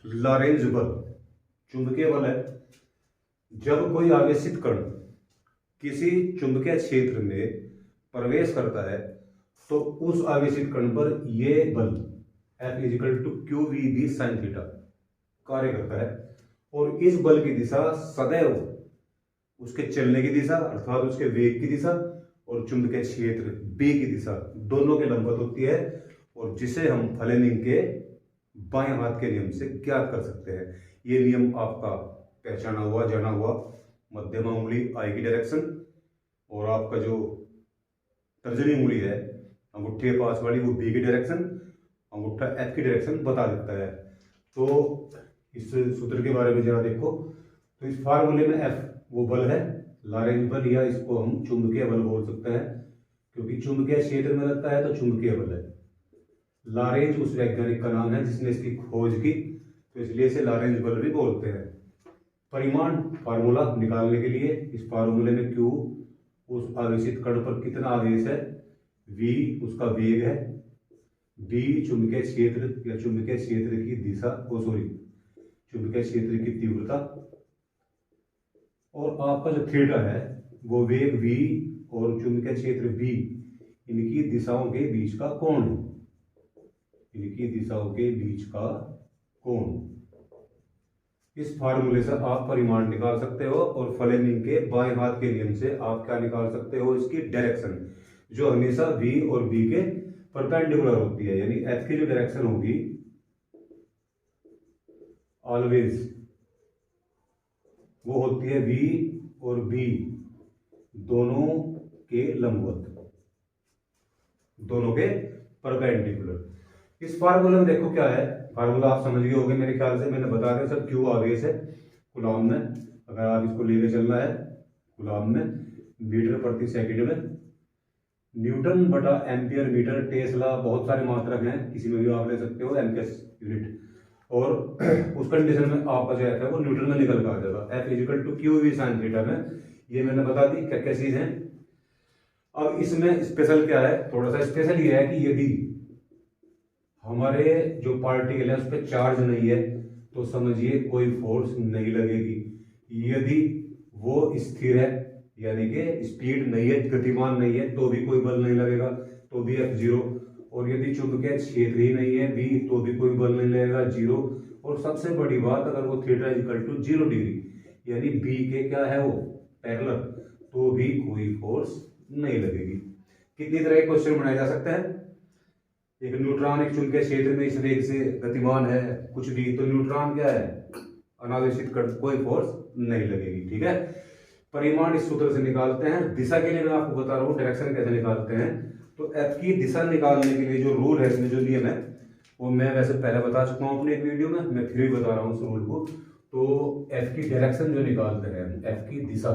Lorentz बल चुंबकीय बल है। जब कोई आवेशित कण किसी चुंबकीय क्षेत्र में प्रवेश करता है तो उस आवेशित कण पर यह बल F is equal to Q V B sine theta कार्य करता है, और इस बल की दिशा सदैव उसके चलने की दिशा अर्थात उसके वेग की दिशा और चुंबकीय क्षेत्र B की दिशा दोनों के लंबवत होती है, और जिसे हम फ्लेमिंग के बाएं हाथ के नियम से ज्ञात कर सकते हैं। ये नियम आपका पहचाना हुआ जाना हुआ, मध्यमा उंगली I की डायरेक्शन और आपका जो तर्जनी उंगली है अंगूठे के पास वाली वो B की डायरेक्शन, अंगूठा F की डायरेक्शन बता देता है। तो इस सूत्र के बारे में जरा देखो, तो इस फार्मूले में F वो बल है लॉरेंज बल, या इसको हम चुंबकीय बल बोल सकते हैं, क्योंकि चुंबकीय क्षेत्र में लगता है तो चुंबकीय बल है। लॉरेंज उस वैज्ञानिक का नाम है जिसने इसकी खोज की, तो इसलिए इसे लॉरेंज बल भी बोलते हैं। परिमाण फार्मूला निकालने के लिए इस फार्मूले में Q उस आवेशित कण पर कितना आवेश है, V उसका वेग है, B चुंबकीय क्षेत्र या चुंबकीय क्षेत्र की दिशा चुंबकीय क्षेत्र की तीव्रता, और आपका जो थीटा है वो वेग V और चुंबकीय क्षेत्र B इनकी दिशाओं के बीच का कोण है, इनकी दिशाओं के बीच का कोण। इस फार्मूले से आप परिमाण निकाल सकते हो, और फ्लेमिंग के बाएं हाथ के नियम से आप क्या निकाल सकते हो, इसकी डायरेक्शन जो हमेशा V और B के परपेंडिकुलर होती है, यानी F की जो डायरेक्शन होगी ऑलवेज वो होती है V और B दोनों के लंबवत, दोनों के परपेंडिकुलर। इस फार्मूले में देखो क्या है, फार्मूला आप समझ गए होंगे मेरे ख्याल से, मैंने बता दिया सब। Q आवेश है कूलॉम में, अगर आप इसको लेके चलना है कूलॉम में मीटर प्रति सेकंड में, न्यूटन बटा एम्पियर मीटर, टेस्ला, बहुत सारे मात्रक हैं, किसी में भी आप ले सकते हो एमकेएस यूनिट, और उस कंडीशन में आपका जो है वो न्यूटन में निकल कर आ जाएगा। F is equal to Q V sine theta में, ये मैंने बता दी क्या क्या चीज है। अब इसमें स्पेशल क्या है, थोड़ा सा स्पेशल ये है कि यदि हमारे जो पार्टिकल है उस पर चार्ज नहीं है तो समझिए कोई फोर्स नहीं लगेगी। यदि वो स्थिर है यानी कि स्पीड नहीं है, गतिमान नहीं है, तो भी कोई बल नहीं लगेगा, तो भी F0। और यदि चुंबकीय क्षेत्र ही नहीं है B, तो भी कोई बल नहीं लगेगा, 0। और सबसे बड़ी बात, अगर वो थीटा इक्वल टू 0 डिग्री यानी B के क्या है वो पैरेलल, तो भी कोई फोर्स नहीं लगेगी। कितनी तरह के क्वेश्चन बनाए जा सकते हैं। एक न्यूट्रॉन एक चुंबकीय क्षेत्र में इस वेग से गतिमान है कुछ भी, तो न्यूट्रॉन क्या है अनावेशित कण, कोई फोर्स नहीं लगेगी। ठीक है, परिमाण इस सूत्र से निकालते हैं। दिशा के लिए मैं आपको बता रहा हूँ डायरेक्शन कैसे निकालते हैं। तो F की दिशा निकालने के लिए जो रूल है, इसमें जो नियम है वो मैं वैसे पहले बता चुका हूँ अपने एक वीडियो में, मैं फिर भी बता रहा हूँ उस रूल को। तो F की डायरेक्शन जो निकालते हैं, F की दिशा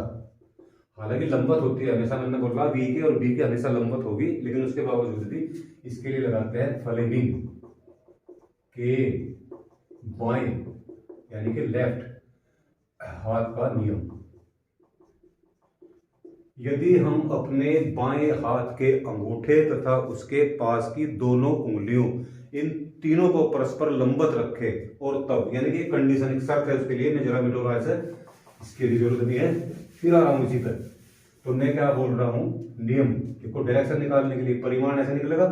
हालांकि लंबवत होती है हमेशा, मैंने बोला V के और B के हमेशा लंबवत होगी, लेकिन उसके बावजूद भी इसके लिए लगाते हैं फ्लेमिंग के बाएं यानी कि लेफ्ट हाथ का नियम। यदि हम अपने बाएं हाथ के अंगूठे तथा उसके पास की दोनों उंगलियों इन तीनों को परस्पर लंबवत रखें, और तब, यानी कि कंडीशन एक शर्त है उसके लिए, मैं जरा मिटो रहा है, इसकी भी जरूरत नहीं है, फिर आ रहा हूं इसी पर। तो मैं क्या बोल रहा हूं, नियम को डायरेक्शन निकालने के लिए परिमाण ऐसे निकलेगा,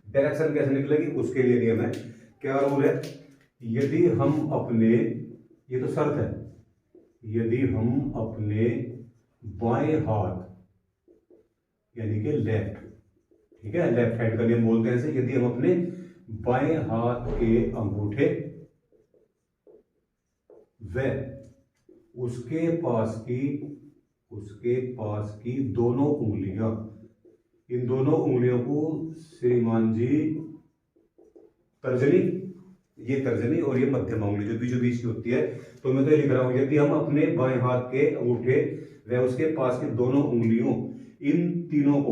डायरेक्शन कैसे निकलेगी उसके लिए नियम है। क्या रूल है, यदि हम अपने, ये तो शर्त है, यदि हम अपने बाएं हाथ यानी कि लेफ्ट, ठीक है, लेफ्ट हैंड का नियम बोलते हैं इसे, यदि हम अपने बाएं हाथ के अंगूठे व उसके पास की दोनों उंगलियां, इन दोनों उंगलियों को श्रीमान जी तर्जनी, ये तर्जनी और ये मध्यमा उंगली जो बीचों बीच की होती है, तो मैं तो ये लिख रहा हूं, यदि हम अपने बाएं हाथ के अंगूठे व उसके पास की दोनों उंगलियों इन तीनों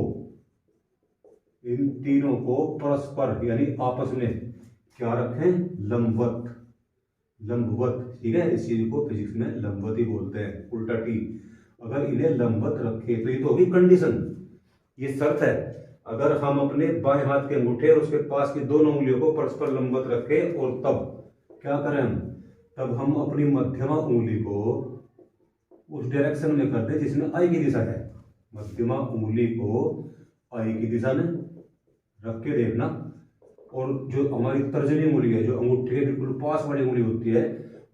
को परस्पर यानी आपस में क्या रखें, लंबवत, ठीक है, इस चीज को फिजिक्स में लंबवत ही बोलते हैं, उल्टा T। अगर इन्हें लंबवत रखे तो ये तो होगी कंडीशन, ये शर्त है। अगर हम अपने बाएं हाथ के अंगूठे और उसके पास की दोनों उंगलियों को परस्पर लंबवत रखें और तब क्या करें हम, तब हम अपनी मध्यमा उंगली को उस डायरेक्शन में कर दे जिसमें आई की दिशा है। मध्यमा उंगली को आई की दिशा में रख के देखना, और जो हमारी तर्जनी उंगली है, जो अंगूठे के बिल्कुल पास वाली उंगली होती है,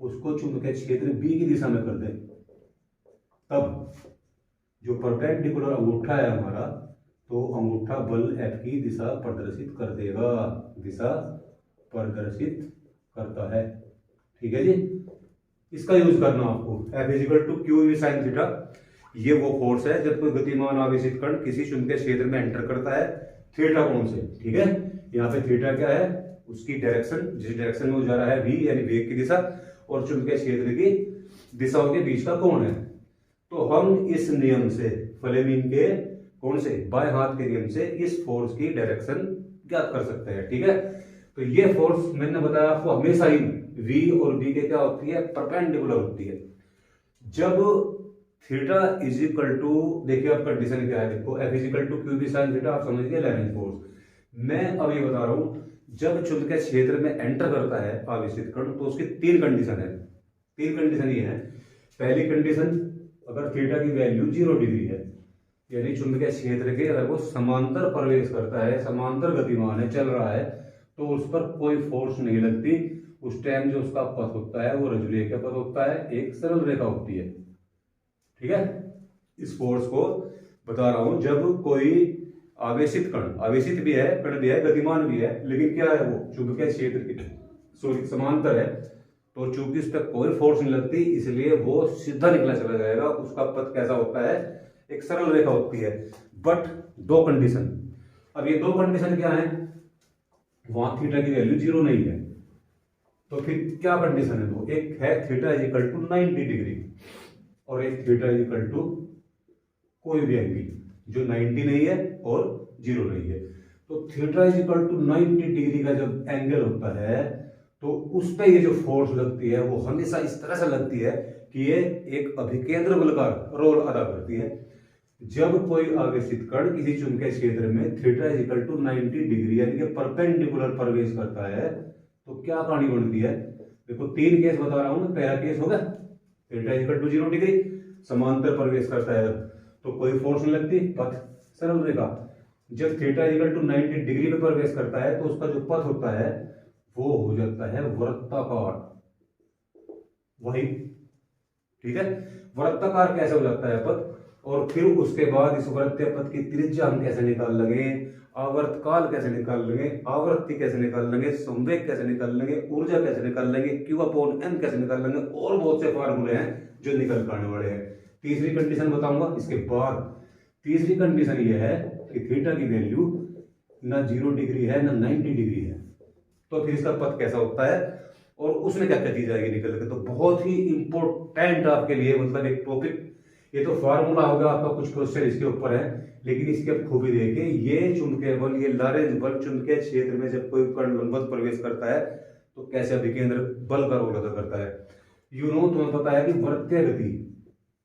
उसको चुंबकीय क्षेत्र बी की दिशा में कर दे। तब जो परपेंडिकुलर अंगूठा है हमारा, तो अंगूठा बल एफ की दिशा प्रदर्शित कर देगा, दिशा प्रदर्शित करता है। ठीक है जी, इसका यूज करना आपको। F is equal to Q V sine theta, ये वो फोर्स है जब कोई गतिमान आवेशित कण किसी चुंबकीय क्षेत्र में एंटर करता है थीटा कोण से। ठीक है, यहाँ पे थीटा क्या है, उसकी डायरेक्शन, जिस डायरेक्शन में वो जा रहा है वी यानी वेग की दिशा, और चुंबकीय क्षेत्र की दिशाओं के बीच का कोण है। तो हम इस नियम से, फ्लेमिंग के कोण से, बाएं हाथ के नियम से इस फोर्स की डायरेक्शन ज्ञात कर सकते हैं। ठीक है, तो ये फोर्स मैंने बताया आपको हमेशा ही V और B के क्या होती है, परपेंडिकुलर होती है। जब थीटा इज इक्वल टू, देखिए अब कंडीशन क्या है, देखो F is equal to Q B sine theta, आप समझिए लैरेंज फोर्स। मैं अब ये बता रहा हूं, जब चुंबकीय क्षेत्र में एंटर करता है आवेशित कण, तो उसकी तीन कंडीशन है। तीन कंडीशन ये है। पहली कंडीशन, अगर थीटा की वैल्यू 0 डिग्री है, यानी चुंबकीय क्षेत्र के अगर वो समांतर प्रवेश करता है, समांतर गतिमान है, चल रहा है, तो उस पर कोई फोर्स नहीं लगती। उस टाइम जो उसका पथ होता है वो रजुले का पथ होता है, एक सरल रेखा होती है। ठीक है, इस फोर्स को बता रहा हूं, जब कोई आवेशित कण, आवेशित भी है, कण भी है, गतिमान भी है, लेकिन क्या है, वो चुंबकीय क्षेत्र के समांतर है, तो चूंकि उस पर कोई फोर्स नहीं लगती, इसलिए वो सीधा निकला चला जाएगा। उसका पथ कैसा होता है, एक सरल रेखा होती है। बट दो कंडीशन, अब ये दो कंडीशन क्या है, वहां थीटा की वैल्यू 0 नहीं है, तो फिर क्या कंडीशन है, दो, एक है theta is equal to 90 degree, और एक थीटा इज इक्वल टू कोई भी एंगल जो 90 नहीं है और 0 नहीं है। तो theta is equal to 90 degree का जब एंगल होता है, तो उस पे ये जो फोर्स लगती है वो हमेशा इस तरह से लगती है कि ये एक अभिकेंद्र बल का रोल अदा करती है। जब कोई आवेशित कण किसी चुंबकीय क्षेत्र में theta is equal to 90 degree यानी कि परपेंडिकुलर प्रवेश करता है, तो क्या कहानी बनती है, देखो तीन केस बता रहा हूं मैं। पहला केस होगा theta is equal to 0 degree, समांतर प्रवेश करता है तो कोई फोर्स नहीं लगती, पथ सरल रेखा। जब theta is equal to 90 degree में प्रवेश करता है, तो उसका जो पथ होता है वो हो जाता है वृत्ताकार, वही। ठीक है, वृत्ताकार कैसे हो जाता है पथ, और फिर उसके बाद इस वृत्तीय पथ की त्रिज्या हम कैसे निकाल लेंगे, आवर्तकाल कैसे निकाल लेंगे, आवृत्ति कैसे निकाल लेंगे, संवेग कैसे निकाल लेंगे, ऊर्जा कैसे निकाल लेंगे, Q अपॉन M कैसे निकाल लेंगे, और बहुत से फार्मूले हैं जो निकल कर आने वाले हैं। तीसरी कंडीशन बताऊंगा इसके बाद। तीसरी कंडीशन ये है कि थीटा की वैल्यू ना 0 डिग्री है ना 90 डिग्री है, तो फिर इसका पथ कैसा होता है और उसमें क्या क्या चीज आएगी निकल के। तो बहुत ही इंपॉर्टेंट आपके लिए, मतलब एक टॉपिक, ये तो फार्मूला होगा आपका, कुछ क्वेश्चन इसके ऊपर है, लेकिन इसकी अब खूबी देखिए। ये चुंबकीय बल, ये लॉरेंज बल चुंबकीय क्षेत्र में जब कोई कण लंबवत प्रवेश करता है तो कैसे अभिकेंद्र बल का रोल अदा करता है। तुम्हें पता है कि वृत्तीय गति,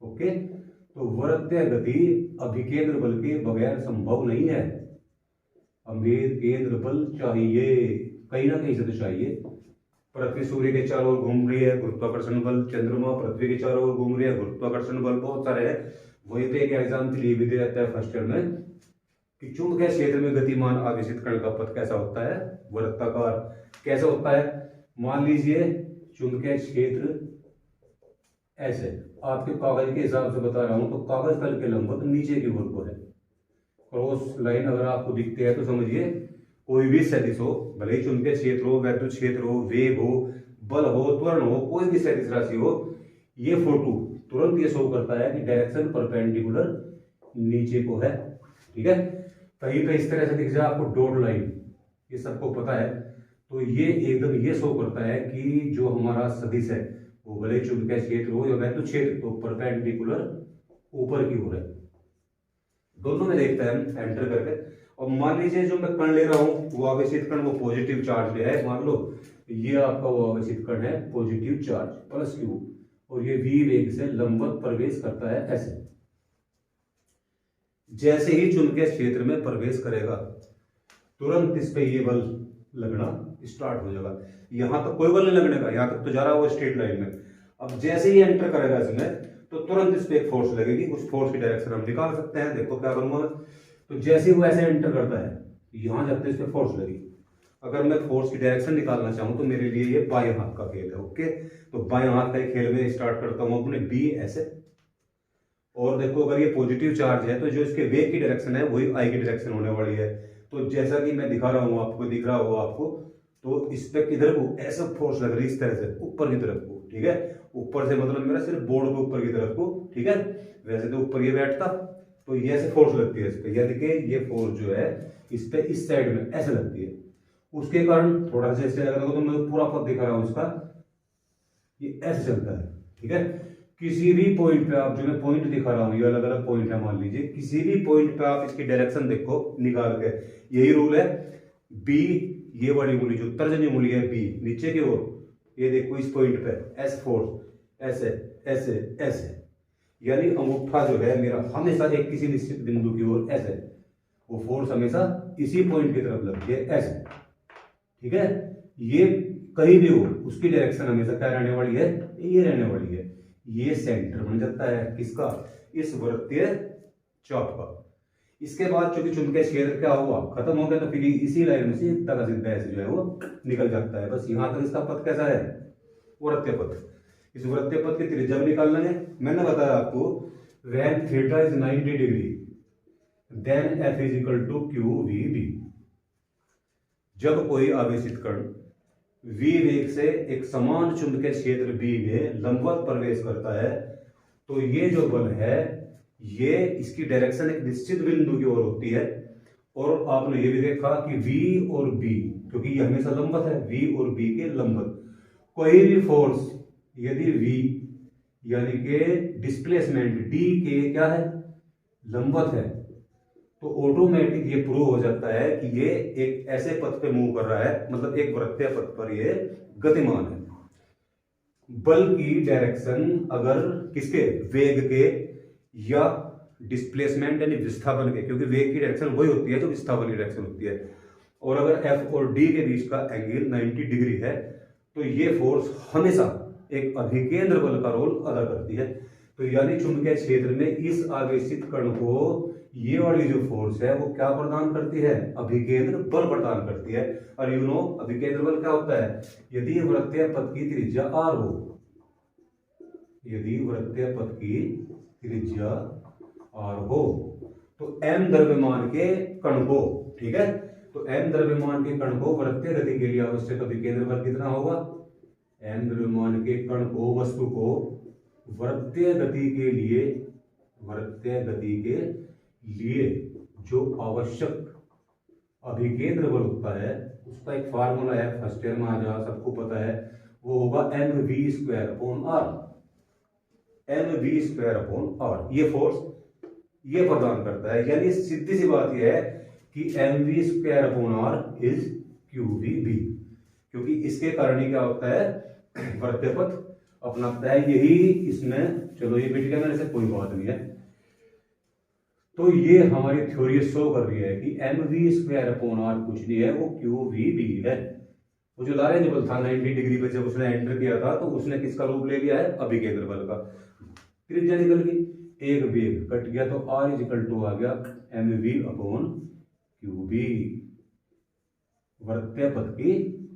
ओके, तो वृत्तीय गति अभिकेंद्र बल के बगैर संभव नहीं है। अभिकेंद्र बल चाहिए, कहीं ना कहीं से तो चाहिए। पृथ्वी सूर्य के चारों ओर घूम रही है, गुरुत्वाकर्षण बल, चंद्रमा पृथ्वी के चारों ओर घूम रही है, गुरुत्वाकर्षण बल, बहुत सारे हैं। वहीं पे एक एग्जाम्पल ये भी दे जाता है फर्स्ट ईयर में कि चुंबकीय क्षेत्र में गतिमान आवेशित कण का पथ कैसा होता है, वृत्ताकार। कैसे होता है, मान लीजिए चुंबकीय क्षेत्र ऐसे, आपके कागज के हिसाब से बता रहा हूं, तो कागज तल के लंबवत नीचे की ओर को है। क्रॉस लाइन अगर आपको दिखते हैं तो समझिए कोई भी सदिश हो, भले ही चुंबकीय क्षेत्र हो, वैद्युत क्षेत्र हो, वेग हो, बल हो, त्वरण हो, कोई भी सदिश राशि हो, ये फोटो तुरंत ये शो करता है कि डायरेक्शन परपेंडिकुलर नीचे को है। ठीक है, कहीं पे इस तरह से दिख जाए आपको डॉट लाइन, ये सबको पता है, तो ये एकदम ये शो करता है कि जो हमारा सदिश है वो भले चुंबकीय क्षेत्र हो या वैद्युत क्षेत्र, तो परपेंडिकुलर ऊपर की ओर है। दोनों में देखते हैं हम एंटर करके। और मान लीजिए जो मैं कण ले रहा हूं वो आवेशित कण वो पॉजिटिव चार्ज है, मान लो ये आपका वो आवेशित कण है पॉजिटिव चार्ज प्लस Q, और ये V वेग से लंबवत प्रवेश करता है ऐसे। जैसे ही चुंबकीय क्षेत्र में प्रवेश करेगा तुरंत इस पे ये बल लगना स्टार्ट हो जाएगा। यहाँ तक कोई बल नहीं लगने का, यहाँ तक तो जा रहा है वो स्ट्रेट लाइन में। अब जैसे ही एंटर करेगा इसमें तो तुरंत इस पे एक फोर्स लगेगी, उस फोर्स की डायरेक्शन हम निकाल सकते हैं। देखो क्या करूंगा मैं, तो जैसे ही वो ऐसे एंटर करता है यहाँ जाते इस पे फोर्स लगी। अगर मैं फोर्स की डायरेक्शन निकालना चाहूँ तो मेरे लिए ये बाएं हाथ का खेल है। ओके, तो बाएं हाथ का खेल में स्टार्ट करता हूँ अपने बी ऐसे। और देखो अगर ये पॉजिटिव चार्ज है तो जो इसके वेग की डायरेक्शन है वही आई की डायरेक्शन होने वाली है। तो जैसा कि मैं दिखा रहा हूँ आपको, दिख रहा होगा आपको, तो इस पे किधर को ऐसा फोर्स लग रही है इस तरह से ऊपर की तरफ को। ठीक है, ऊपर से मतलब मेरा सिर्फ बोर्ड के ऊपर की तरफ को। ठीक है, वैसे तो ऊपर ये बैठता तो ये ऐसे फोर्स लगती है इस पे, यानी कि ये फोर्स जो है इस पे इस साइड में ऐसे लगती है। उसके कारण थोड़ा सा ऐसे लगा तो मैं पूरा पद दिखा रहा हूँ इसका, ये ऐसे चलता है। ठीक है, किसी भी पॉइंट पे आप, जो मैं पॉइंट दिखा रहा हूँ ये अलग अलग पॉइंट है, मान लीजिए किसी भी पॉइंट पे आप इसकी डायरेक्शन देखो निकाल के, यही रूल है। बी, ये वाली उंगली जो तर्जनी उंगली है बी नीचे की ओर, ये देखो इस पॉइंट पे एस फोर्स ऐसे ऐसे ऐसे, यानी अंगूठा जो है मेरा हमेशा एक किसी निश्चित बिंदु की ओर ऐसे, वो फोर्स हमेशा इसी पॉइंट की तरफ लगती है ऐसे। ठीक है, ये कहीं भी हो उसकी डायरेक्शन हमेशा क्या रहने वाली है, ये रहने वाली है। ये सेंटर बन जाता है किसका, इस वृत्तीय चाप का। इसके बाद चूंकि चुंबकीय क्षेत्र क्या हुआ, खत्म हो गया, तो फिर इसी लाइन में से सीधा का सीधा ऐसे जो है वो निकल जाता है। बस यहां तक इसका पथ कैसा है, वृत्तीय पथ। इस वृत्तीय पथ की त्रिज्या भी निकाल लेंगे। मैंने बताया आपको when theta is 90 degree then F is equal to QVB। जब कोई आवेशित कण V वेग से एक समान चुंबकीय क्षेत्र B में लंबवत प्रवेश करता है तो ये जो बल है ये इसकी डायरेक्शन एक निश्चित बिंदु की ओर होती है। और आपने ये भी देखा कि V और B, क्योंकि ये हमेशा लंबवत है, V और B के लंबवत, कोई भी फोर्स यदि V यानी कि डिस्प्लेसमेंट D के क्या है, लंबवत है, तो ऑटोमेटिक ये प्रूव हो जाता है कि ये एक ऐसे पथ पे मूव कर रहा है, मतलब एक वृत्तीय पथ पर ये गतिमान है। बल की डायरेक्शन अगर किसके, वेग के या डिस्प्लेसमेंट यानी विस्थापन के, क्योंकि वेग की डायरेक्शन वही होती है जो विस्थापन की डायरेक्शन होती है। और अगर F और D के बीच का एंगल 90 डिग्री है तो ये फोर्स हमेशा एक अभिकेंद्र बल का रोल अदा करती है। तो यानी चुंबकीय क्षेत्र में इस आवेशित कण को ये वाली जो फोर्स है वो क्या प्रदान करती है, अभिकेंद्र बल प्रदान करती है। और यू नो अभिकेंद्र बल क्या होता है, यदि वृत्तीय पथ की त्रिज्या r हो, यदि वृत्तीय पथ की त्रिज्या r हो तो m द्रव्यमान के कण को, ठीक है, तो m द्रव्यमान के कण को वृत्तीय गति के लिए आवश्यक अभिकेंद्र बल कितना होगा, m द्रव्यमान के कण को, वस्तु को वृत्तीय गति के लिए, वृत्तीय गति के लिए जो आवश्यक अभिकेंद्र बल होता है उसका एक फार्मूला है, फर्स्ट ईयर में आ जाएगा, सबको पता है, वो होगा mv²/r, mv²/r। ये फोर्स ये प्रदान करता है। यानी सीधी सी बात यह है कि mv²/r इज QVB, क्योंकि इसके कारण ही क्या होता है, वृत्तीय पथ अपनाता है। यही इसमें, चलो ये मिट गया मेरे से, कोई बात नहीं है। तो ये हमारी थ्योरी शो कर रही है कि mv²/r कुछ नहीं है, वो QVB है। वो जो लॉरेंज बल था 90 डिग्री पे जब उसने एंटर किया था तो उसने किसका रूप ले लिया है, अभिकेंद्र बल का। त्रिज्या निकल गई, एक वेग कट गया तो R इज इक्वल टू आ गया mv/QB, वृत्तीय पथ की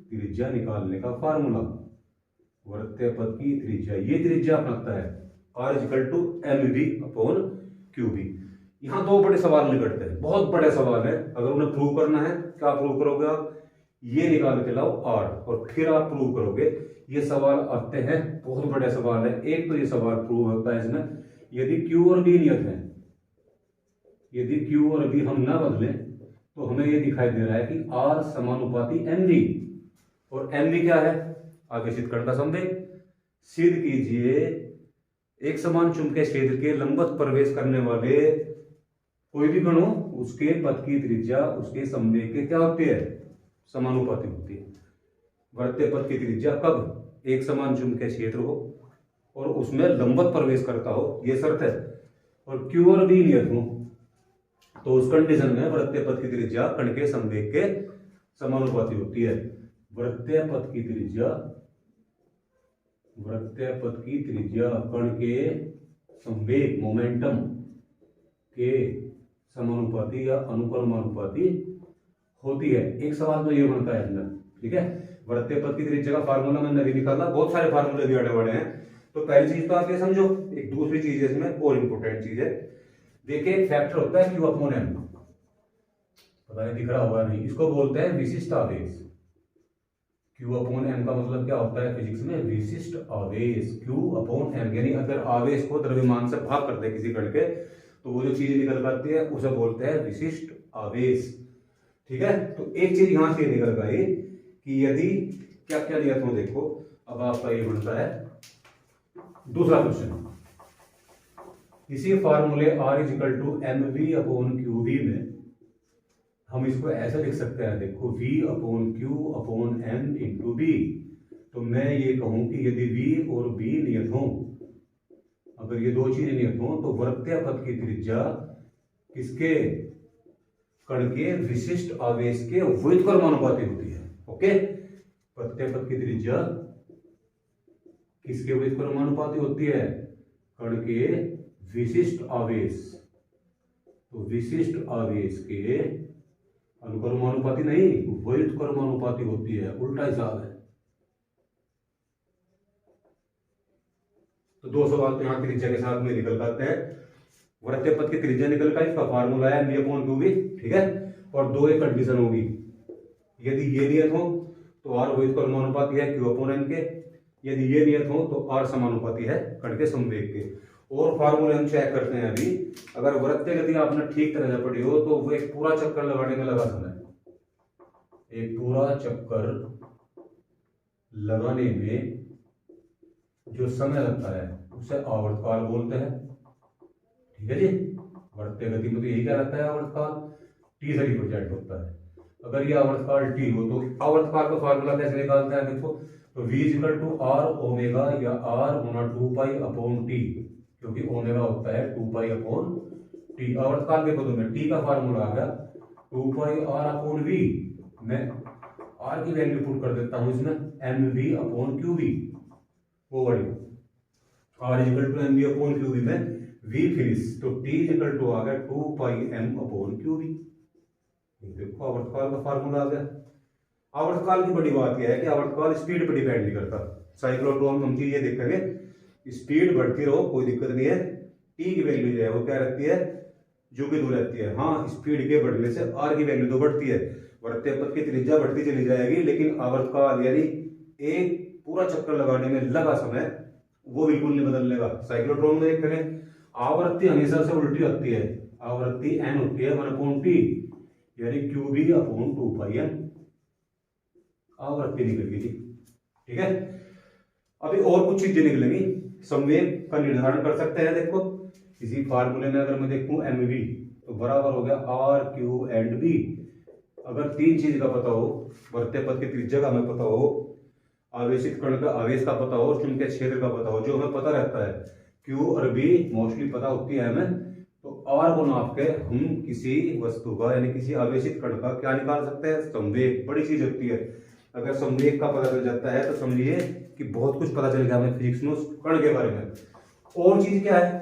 त्रिज्या निकालने का फार्मूला। वृत्तीय पथ की त्रिज्या, ये त्रिज्या अपनाता है R is equal to mv/QB। यहाँ दो बड़े सवाल निकलते हैं, बहुत बड़े सवाल है, अगर उन्हें प्रूव करना है, क्या प्रूव करोगे आप, ये निकाल के लाओ R और फिर आप प्रूव करोगे। ये सवाल आते हैं, बहुत बड़े सवाल है। एक तो ये सवाल प्रूव होता है इसमें, यदि Q और B नियत है, यदि Q और B हम ना बदलें तो हमें ये दिखाई दे रहा है कि R समानुपाती mv, और mv क्या है, आवेशित कण का संवेग। सिद्ध कीजिए एक समान चुंबकीय क्षेत्र के लंबवत प्रवेश करने वाले कोई भी कण हो, उसके पथ की त्रिज्या उसके संवेग के क्या होती है, समानुपाती होती है। वृत्तीय पथ की त्रिज्या कब, एक समान चुंबकीय क्षेत्र हो और उसमें लंबवत प्रवेश करता हो, ये शर्त है। और Q और B नियत हो तो उस कंडीशन में वृत्तीय पथ की त्रिज्या कण के संवेग के समानुपाती होती है। वृत्तीय पथ की त्रिज्या कण के संवेग मोमेंटम के समानुपाती या अनुक्रमानुपाती होती है। एक सवाल तो ये बनता है अंदर, ठीक है। वृत्तीय पथ की त्रिज्या का फार्मूला मैंने अभी निकाला, बहुत सारे फार्मूले दिए बड़े हैं। तो पहली चीज तो आप ये समझो, एक दूसरी चीज इसमें और इंपॉर्टेंट चीज है, देखिए एक फैक्टर होता है Q अपॉन M, पता नहीं दिख रहा होगा नहीं, इसको बोलते हैं विशिष्ट आवेश। Q अपॉन M का मतलब क्या होता है फिजिक्स में, विशिष्ट आवेश। Q अपॉन M यानी अगर आवेश को द्रव्यमान से भाग कर दे किसी कण के, तो वो जो चीज निकल पाती है उसे बोलते हैं विशिष्ट आवेश, ठीक है। तो एक चीज यहां से निकल गई कि यदि क्या क्या लिया था देखो। अब आपका ये बनता है दूसरा क्वेश्चन, इसी फार्मूले R is equal to M V upon Q V में हम इसको ऐसे लिख सकते हैं, देखो V upon Q upon M into B. तो मैं ये कहूं कि यदि V और B नियत हो, अगर ये दो चीजें नियत हो, तो वृत्तीय पथ की त्रिज्या किसके, कण के विशिष्ट आवेश के व्युत्क्रमानुपाती होती है। ओके, वृत्तीय पथ की त्रिज्या किसके व्युत्क्रमानुपाती होती है, कण के विशिष्ट आवेश। तो विशिष्ट आवेश के अनुक्रमानुपाती नहीं, व्युत्क्रमानुपाती होती है, उल्टा हिसाब है। तो दो सवाल तो यहाँ त्रिज्या के साथ में निकल पाते हैं। वृत्तीय पथ की त्रिज्या निकल का, इसका फार्मूला है v अपॉन क्यू वी, ठीक है। और दो एक कंडीशन होगी, यदि ये नियत हो तो R व्युत्क्रमानुपाती है Q अपॉन M के, यदि ये नियत हो तो R समानुपाती है कण के संवेग के। और फार्मूले हम चेक करते हैं अभी। अगर वृत्तीय गति आपने ठीक तरह से पढ़ी हो तो वो एक पूरा चक्कर लगाने में लगा समय, एक पूरा चक्कर लगाने में जो समय लगता है उसे आवर्तकाल बोलते हैं, ठीक है जी। वृत्तीय गति में तो यही क्या रहता है, आवर्तकाल t से रिप्रेजेंट होता है। अगर ये आवर्तकाल t हो तो आवर्तकाल का फार्मूला कैसे निकालते हैं देखो, तो v equal to r omega या r गुना 2 पाई अपॉन t, क्योंकि ओमेगा होता है 2 पाई अपॉन t। आवर्तकाल के पदों में t का फार्मूला आ गया 2 पाई r अपॉन v। मैं r की वैल्यू पुट कर देता हूं इसमें mv अपॉन qv, वो वाली r equal to mv upon qv में v फिनिश, तो t इक्वल टू आ गया 2 पाई m अपॉन qv। देखो आवर्तकाल का फार्मूला आ गया। आवर्तकाल की बड़ी बात यह है कि आवर्तकाल स्पीड पर डिपेंड नहीं करता। साइक्लोट्रॉन में हम चीज ये देखेंगे, स्पीड बढ़ती रहो कोई दिक्कत नहीं है, टी की वैल्यू जो है वो क्या रहती है, जो कि दूर रहती है। हाँ, स्पीड के बढ़ने से आर की वैल्यू तो बढ़ती है, वृत्तीय पथ की त्रिज्या बढ़ती चली जाएगी, लेकिन आवर्तकाल यानी एक पूरा चक्कर लगाने में लगा समय वो बिल्कुल नहीं बदलने का। साइक्लोट्रॉन में देखेंगे आवृत्ति हमेशा से उल्टी होती है, आवृत्ति एन होती है 1/t यानी QB अपॉन 2 पाई m, आवृत्ति निकल गई, ठीक है। अभी और कुछ चीजें निकलेंगी। संवेग का निर्धारण कर सकते हैं, देखो इसी फार्मूले में अगर मैं देखूं mv तो बराबर हो गया r q एंड b। अगर तीन चीज का पता हो, वृत्तीय पथ की त्रिज्या का हमें पता हो, आवेशित कण का आवेश का पता हो और चुंबकीय क्षेत्र का पता हो, जो हमें पता रहता है q और b मोस्टली पता होती है हमें, तो r को नाप के हम किसी वस्तु का यानी किसी आवेशित कण का क्या निकाल सकते हैं, संवेग। बड़ी चीज होती है, अगर संवेग का पता चल जाता है तो समझिए कि बहुत कुछ पता चल गया हमें फिजिक्स में उस कण के बारे में। और चीज क्या है,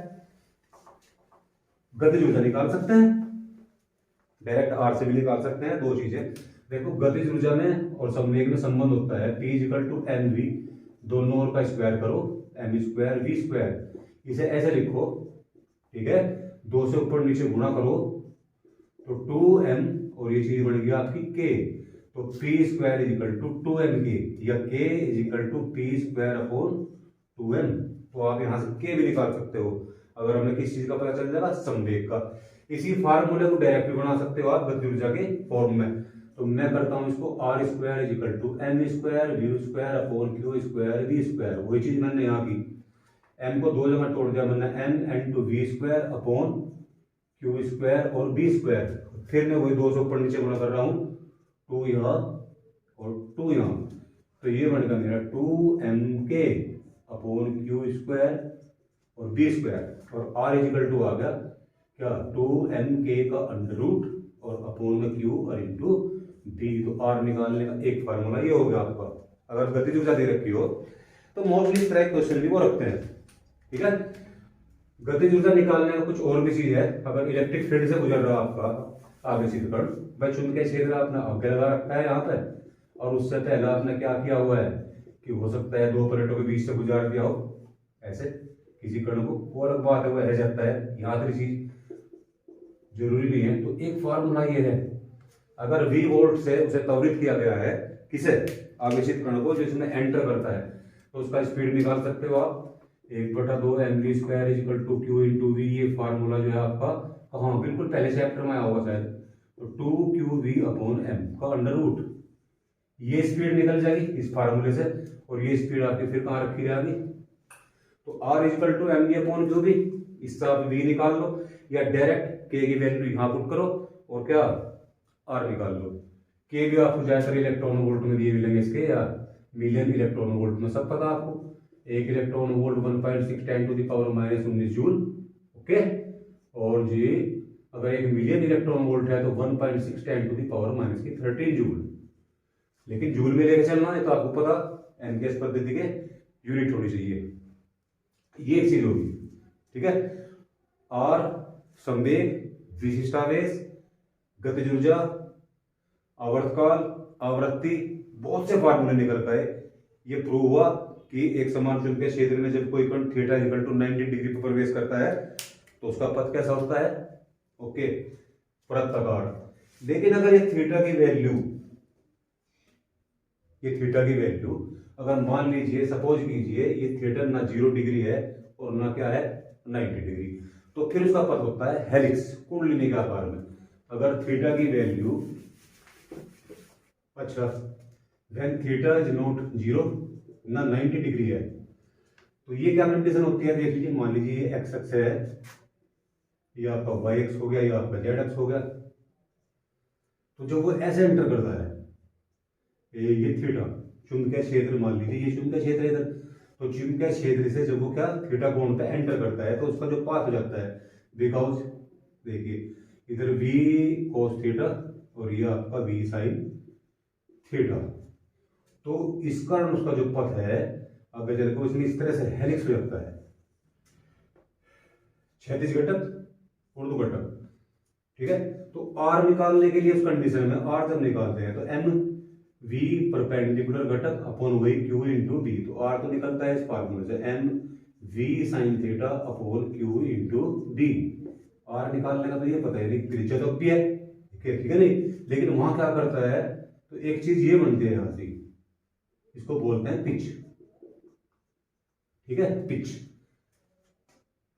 गतिज ऊर्जा निकाल सकते हैं, डायरेक्ट आर से भी निकाल सकते हैं। दो चीजें देखो, गतिज ऊर्जा में और संवेग में संबंध होता है P equal to M V, दोनों ओर का स्क्वायर करो एम स्क्वायर वी स्क्वायर, इसे ऐसे लिखो, ठीक है। दो से ऊपर नीचे गुणा करो तो 2m और ये चीज बन गई आपकी k, तो p square is equal to 2mk या k is equal to p square upon 2m। तो आप यहां से k भी निकाल सकते हो अगर हमें किस चीज का पता चल जाएगा, संवेग का। इसी फार्मूले को डायरेक्ट भी बना सकते हो आप गति ऊर्जा के फॉर्म में। तो मैं करता हूं इसको r square is equal to m square v square upon q square v square. वही चीज मैंने यहाँ की, m को दो जगह तोड़ दिया मैंने, m into v square upon q square और b स्क्वायर। फिर मैं वही दो से ऊपर नीचे गुणा कर रहा हूँ, 2 यहाँ और 2 यहाँ, तो ये बनेगा मेरा 2mk अपॉन q स्क्वायर और b स्क्वायर। और r इजिकल टू आ गया क्या, 2mk का अंडर रूट और अपॉन में q और इंटू बी, तो आर निकालने का एक फार्मूला ये हो गया आपका। अगर गतिज ऊर्जा दे रखी हो तो मोस्टली इस तरह के क्वेश्चन भी वो रखते हैं, ठीक है। गतिज ऊर्जा निकालने का कुछ और भी चीज है। अगर इलेक्ट्रिक फील्ड से गुजर रहा आपका आवेशित कण, भाई चुंबकीय क्षेत्र आपने आगे लगा रखा है यहाँ पे, और उससे पहले आपने क्या किया हुआ है कि हो सकता है दो प्लेटों के बीच से गुजार दिया हो ऐसे किसी कण को, वो अलग बात है, वो रह जाता है, यहाँ तक चीज जरूरी नहीं है। तो एक फार्मूला ये है, अगर V वोल्ट से उसे त्वरित किया गया है, किसे, आवेशित कण को, जो इसमें एंटर करता है, तो उसका स्पीड निकाल सकते हो आप। 1/2 mv square equal to q into V, ये फार्मूला जो है आपका, हाँ बिल्कुल पहले चैप्टर में आया होगा शायद, तो 2qv अपॉन m का अंडर रूट, ये स्पीड निकल जाएगी इस फार्मूले से, और ये स्पीड आपकी फिर कहाँ रखी जाएगी, तो r equal to mv upon qv, इससे आप v निकाल लो, या डायरेक्ट k की वैल्यू यहाँ पुट करो और क्या r निकाल लो। k भी आपको ज्यादातर इलेक्ट्रॉन वोल्ट में दिए मिलेंगे इसके, या मिलियन इलेक्ट्रॉन वोल्ट में, सब पता आपको। एक electron volt 1.6 10 to the power -19 joule, okay. और जी अगर एक मिलियन इलेक्ट्रॉन वोल्ट है तो 1.6 10 टू द पावर -13 जूल। लेकिन जूल में लेके चलना है तो आपको पता एनकेएस पद्धति के यूनिट होनी चाहिए, ये एक चीज होगी, ठीक है। आर संवेग, विशिष्टावेश, गतिज ऊर्जा, आवर्तकाल, आवृत्ति, बहुत से फार्मूले निकल पाए। ये प्रूव हुआ कि एक समान चुंबकीय क्षेत्र में जब कोई कण थीटा इक्वल टू 90 डिग्री पर प्रवेश करता है तो उसका पथ कैसा होता है, ओके, वृत्ताकार। लेकिन अगर ये थीटा की वैल्यू अगर मान लीजिए, सपोज कीजिए ये थीटा ना 0 डिग्री है और ना क्या है 90 डिग्री, तो फिर उसका पथ होता है हेलिक्स, कुंडलिनी के आकार में। अगर थीटा की वैल्यू, अच्छा, व्हेन थीटा इज नॉट 0 ना 90 डिग्री है, तो ये क्या कंडीशन होती है, देख लीजिए। मान लीजिए ये एक्स अक्ष है, ये आपका वाई एक्स हो गया, ये आपका जेड एक्स हो गया, तो जब वो ऐसे एंटर करता है, ये थीटा चुंबकीय क्षेत्र, मान लीजिए ये चुंबकीय क्षेत्र इधर, तो चुंबकीय क्षेत्र से जब वो क्या थीटा कोण पे एंटर करता है तो उसका जो पाथ हो जाता है, बिकॉज देखिए इधर v cos थीटा और ये आपका v sin थीटा, तो इस कारण उसका जो पथ है अगर चल को इसमें इस तरह से हेलिक्स हो जाता है, क्षैतिज घटक, ऊर्ध्व घटक, ठीक है। तो r निकालने के लिए उस कंडीशन में r जब निकालते हैं तो m v परपेंडिकुलर घटक अपॉन वही q इंटू b, तो r तो निकलता है इस फार्मूले से m v sin theta upon q into b। r निकालने का तो ये पता है, त्रिज्या तो p है, ठीक है नहीं, लेकिन वहां क्या करता है, तो एक चीज ये बनती है यहां से, इसको बोलते हैं पिच, ठीक है, पिच।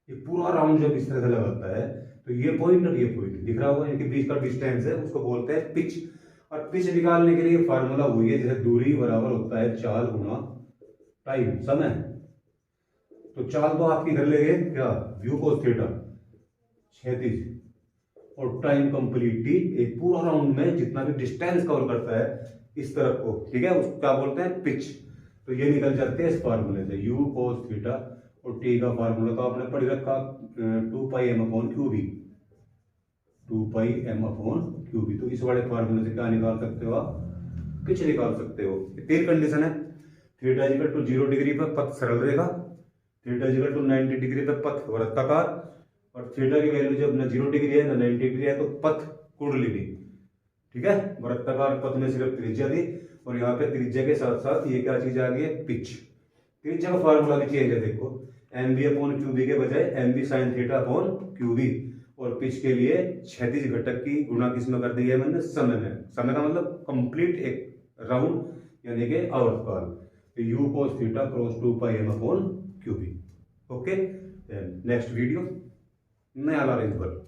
ये पूरा राउंड जब इस तरह से लगाता है तो ये पॉइंट और ये पॉइंट दिख रहा होगा, इनके बीच का डिस्टेंस है, उसको बोलते हैं पिच। और पिच निकालने के लिए फार्मूला वही है, जैसे दूरी बराबर होता है चाल गुना टाइम, समय। तो चाल तो आपकी इधर ले गए क्या, व्यू cos थीटा क्षैतिज, और टाइम कंप्लीटली एक पूरा राउंड में जितना भी डिस्टेंस कवर करता है इस तरफ को, ठीक है, उसको क्या बोलते हैं पिच। तो ये निकल जाते हैं इस फार्मूले से, u cos थीटा, और t का फार्मूला तो आपने पढ़ रखा 2πm/qb, 2πm/qb। तो इस वाले फार्मूले से क्या निकाल सकते हो आप, पिच निकाल सकते हो। तीन कंडीशन है, थीटा इक्वल टू 0 डिग्री पर पथ सरल रेखा, थीटा इक्वल टू 90 डिग्री पर पथ वृत्ताकार, और थीटा की वैल्यू जब ना 0 डिग्री है ना 90 डिग्री है तो पथ कुंडलिनी, ठीक है। वृत्ताकार पथ में सिर्फ त्रिज्या थी, और यहाँ पे त्रिज्या के साथ साथ ये क्या चीज आ गई है, पिच। त्रिज्या का फार्मूला भी चेंज है, देखो mv अपॉन qb के बजाय mv sin theta upon qb, और पिच के लिए क्षैतिज घटक की गुणा किसमें कर दी है मैंने, समय में। समय का मतलब कंप्लीट एक राउंड यानी कि आवर्तकाल, तो u cos theta cross 2πm/qb, okay. Next video नया ला रेंज पर।